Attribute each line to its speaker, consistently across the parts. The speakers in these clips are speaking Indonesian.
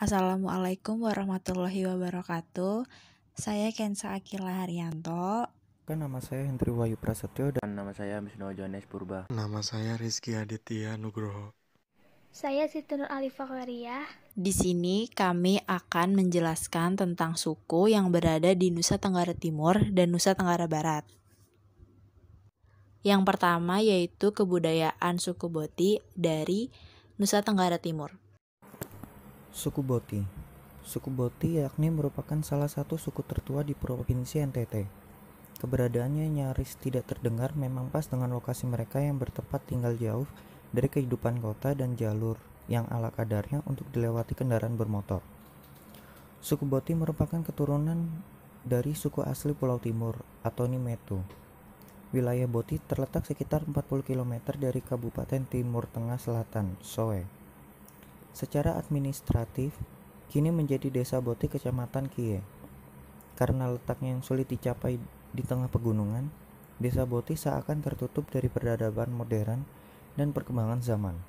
Speaker 1: Assalamualaikum warahmatullahi wabarakatuh. Saya Kensa Akila Haryanto.
Speaker 2: Nama saya Hendri Wahyu Prasetyo
Speaker 3: dan nama saya Wisnu Jones Purba.
Speaker 4: Nama saya Rizky Aditya Nugroho.
Speaker 5: Saya Siti Nur Alifah Clariyah.
Speaker 1: Di sini kami akan menjelaskan tentang suku yang berada di Nusa Tenggara Timur dan Nusa Tenggara Barat. Yang pertama yaitu kebudayaan suku Boti dari Nusa Tenggara Timur.
Speaker 2: Suku Boti. Suku Boti yakni merupakan salah satu suku tertua di Provinsi NTT. Keberadaannya nyaris tidak terdengar, memang pas dengan lokasi mereka yang bertempat tinggal jauh dari kehidupan kota dan jalur yang ala kadarnya untuk dilewati kendaraan bermotor. Suku Boti merupakan keturunan dari suku asli Pulau Timur atau Nimetu. Wilayah Boti terletak sekitar 40 km dari Kabupaten Timur Tengah Selatan, Soe. Secara administratif, kini menjadi Desa Boti Kecamatan Kie. Karena letaknya yang sulit dicapai di tengah pegunungan, Desa Boti seakan tertutup dari peradaban modern dan perkembangan zaman.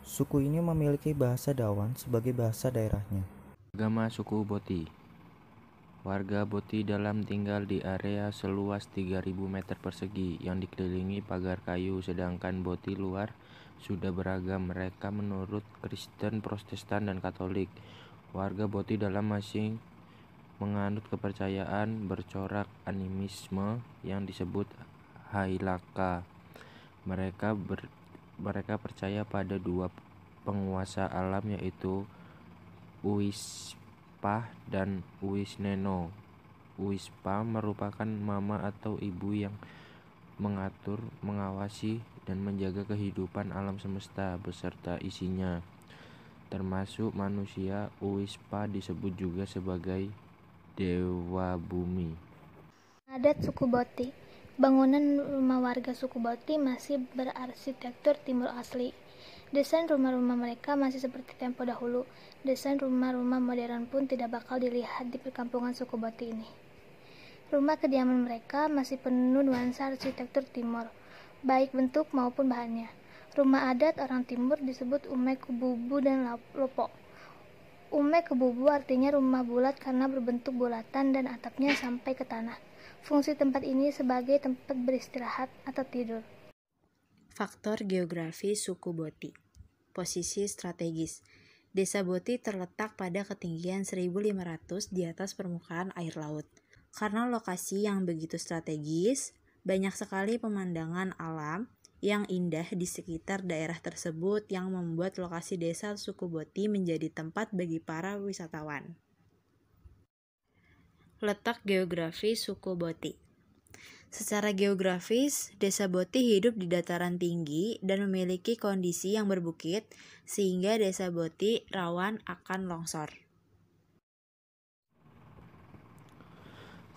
Speaker 2: Suku ini memiliki bahasa Dawan sebagai bahasa daerahnya.
Speaker 3: Agama suku Boti. Warga Boti dalam tinggal di area seluas 3.000 meter persegi yang dikelilingi pagar kayu, sedangkan Boti luar sudah beragam. Mereka menurut Kristen, Protestan, dan Katolik. Warga Boti dalam masing menganut kepercayaan bercorak animisme yang disebut Hailaka. Mereka percaya pada dua penguasa alam, yaitu Uispah dan Uisneno. Uispah merupakan mama atau ibu yang mengatur, mengawasi, dan menjaga kehidupan alam semesta beserta isinya, termasuk manusia. Uispah disebut juga sebagai Dewa Bumi.
Speaker 5: Adat suku Boti. Bangunan rumah warga suku Boti masih berarsitektur Timur asli. Desain rumah-rumah mereka masih seperti tempo dahulu. Desain rumah-rumah modern pun tidak bakal dilihat di perkampungan suku Boti ini. Rumah kediaman mereka masih penuh nuansa arsitektur Timur, baik bentuk maupun bahannya. Rumah adat orang Timur disebut Ume Kububu dan Lopo. Ume Kububu artinya rumah bulat karena berbentuk bulatan dan atapnya sampai ke tanah. Fungsi tempat ini sebagai tempat beristirahat atau tidur.
Speaker 1: Faktor geografi suku Boti. Posisi strategis. Desa Boti terletak pada ketinggian 1.500 di atas permukaan air laut. Karena lokasi yang begitu strategis, banyak sekali pemandangan alam yang indah di sekitar daerah tersebut yang membuat lokasi desa suku Boti menjadi tempat bagi para wisatawan. Letak geografi suku Boti. Secara geografis, Desa Boti hidup di dataran tinggi dan memiliki kondisi yang berbukit, sehingga Desa Boti rawan akan longsor.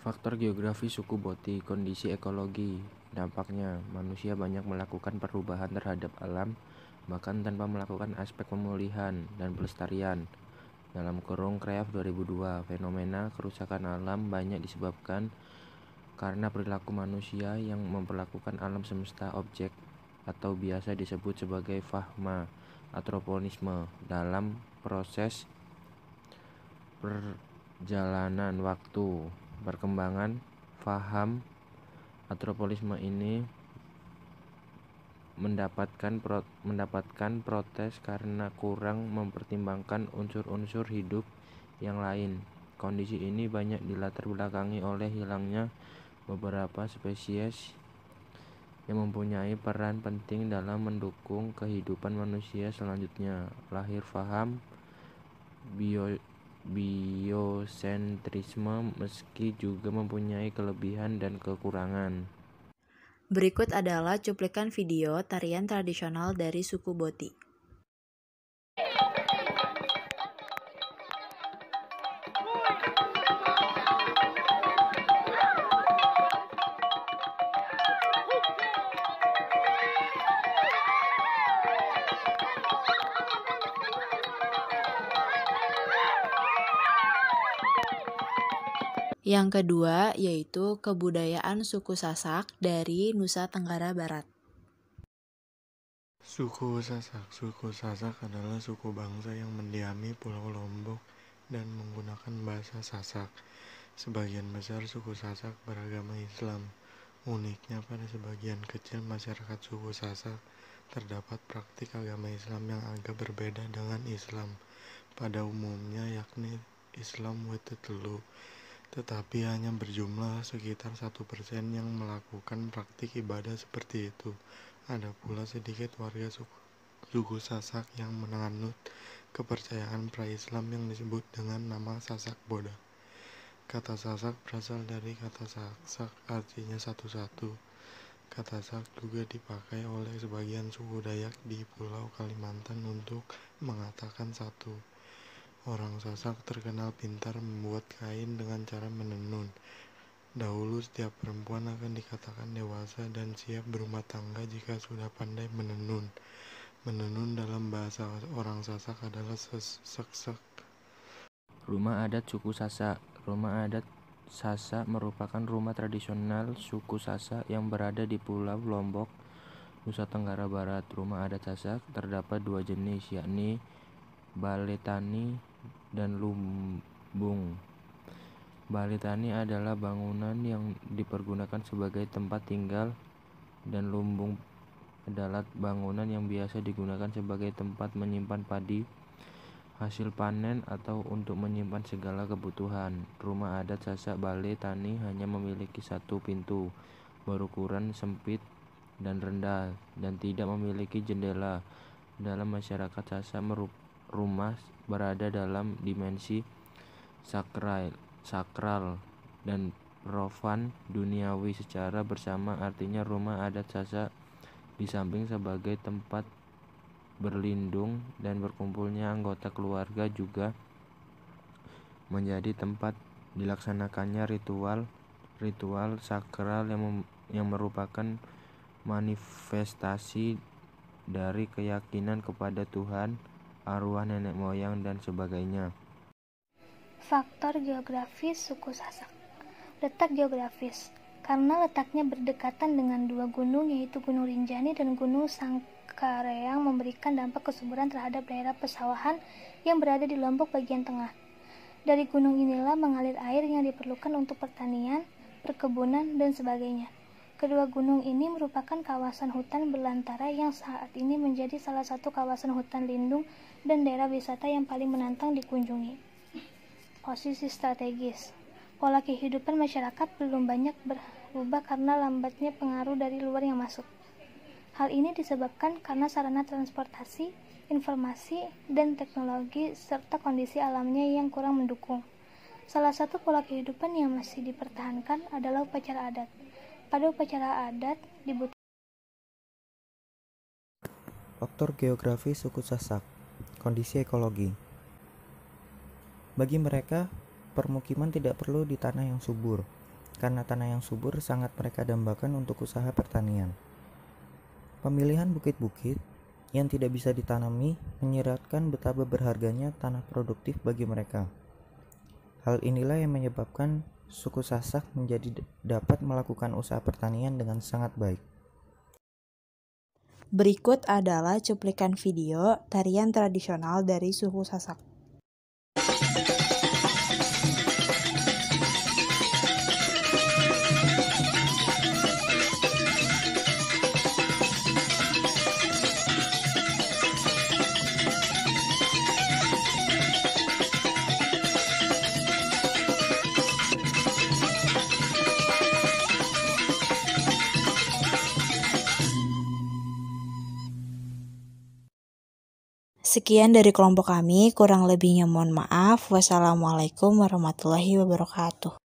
Speaker 3: Faktor geografi suku Boti. Kondisi ekologi. Dampaknya, manusia banyak melakukan perubahan terhadap alam, bahkan tanpa melakukan aspek pemulihan dan pelestarian. Dalam kurung Kreaf 2002, fenomena kerusakan alam banyak disebabkan karena perilaku manusia yang memperlakukan alam semesta objek atau biasa disebut sebagai fahma antroponisme. Dalam proses perjalanan waktu perkembangan faham antroponisme ini mendapatkan protes karena kurang mempertimbangkan unsur-unsur hidup yang lain. Kondisi ini banyak dilatar belakangi oleh hilangnya beberapa spesies yang mempunyai peran penting dalam mendukung kehidupan manusia selanjutnya. Lahir faham biosentrisme meski juga mempunyai kelebihan dan kekurangan.
Speaker 1: Berikut adalah cuplikan video tarian tradisional dari suku Boti. Yang kedua yaitu kebudayaan suku Sasak dari Nusa Tenggara Barat.
Speaker 4: Suku Sasak adalah suku bangsa yang mendiami Pulau Lombok dan menggunakan bahasa Sasak. Sebagian besar suku Sasak beragama Islam. Uniknya, pada sebagian kecil masyarakat suku Sasak terdapat praktik agama Islam yang agak berbeda dengan Islam pada umumnya, yakni Islam Wetetelu, tetapi hanya berjumlah sekitar 1% yang melakukan praktik ibadah seperti itu. Ada pula sedikit warga suku Sasak yang menganut kepercayaan pra-Islam yang disebut dengan nama Sasak Boda. Kata Sasak berasal dari kata Saksak, artinya satu-satu. Kata Sak juga dipakai oleh sebagian suku Dayak di Pulau Kalimantan untuk mengatakan satu. Orang Sasak terkenal pintar membuat kain dengan cara menenun. Dahulu setiap perempuan akan dikatakan dewasa dan siap berumah tangga jika sudah pandai menenun. Menenun dalam bahasa orang Sasak adalah sesek.
Speaker 3: Rumah adat suku Sasak. Rumah adat Sasak merupakan rumah tradisional suku Sasak yang berada di Pulau Lombok, Nusa Tenggara Barat. Rumah adat Sasak terdapat dua jenis, yakni Baletani dan Lumbung. Baletani adalah bangunan yang dipergunakan sebagai tempat tinggal, dan lumbung adalah bangunan yang biasa digunakan sebagai tempat menyimpan padi, hasil panen, atau untuk menyimpan segala kebutuhan. Rumah adat Sasak Baletani hanya memiliki satu pintu, berukuran sempit dan rendah, dan tidak memiliki jendela. Dalam masyarakat Sasak, rumah berada dalam dimensi sakral dan profan duniawi secara bersama. Artinya rumah adat Sasak di samping sebagai tempat berlindung dan berkumpulnya anggota keluarga juga menjadi tempat dilaksanakannya ritual sakral yang merupakan manifestasi dari keyakinan kepada Tuhan, arwah nenek moyang, dan sebagainya.
Speaker 5: Faktor geografis suku Sasak. Letak geografis. Karena letaknya berdekatan dengan dua gunung, yaitu Gunung Rinjani dan Gunung Sangkareang, memberikan dampak kesuburan terhadap daerah pesawahan yang berada di Lombok bagian tengah. Dari gunung inilah mengalir air yang diperlukan untuk pertanian, perkebunan, dan sebagainya. Kedua gunung ini merupakan kawasan hutan belantara yang saat ini menjadi salah satu kawasan hutan lindung dan daerah wisata yang paling menantang dikunjungi. Posisi strategis. Pola kehidupan masyarakat belum banyak berubah karena lambatnya pengaruh dari luar yang masuk. Hal ini disebabkan karena sarana transportasi, informasi, dan teknologi serta kondisi alamnya yang kurang mendukung. Salah satu pola kehidupan yang masih dipertahankan adalah upacara adat. Pada upacara adat dibutuhkan
Speaker 2: Faktor geografi suku Sasak. Kondisi ekologi. Bagi mereka, permukiman tidak perlu di tanah yang subur, karena tanah yang subur sangat mereka dambakan untuk usaha pertanian. Pemilihan bukit-bukit yang tidak bisa ditanami menyiratkan betapa berharganya tanah produktif bagi mereka. Hal inilah yang menyebabkan suku Sasak menjadi dapat melakukan usaha pertanian dengan sangat baik.
Speaker 1: Berikut adalah cuplikan video tarian tradisional dari suku Sasak. Sekian dari kelompok kami, kurang lebihnya mohon maaf. Wassalamualaikum warahmatullahi wabarakatuh.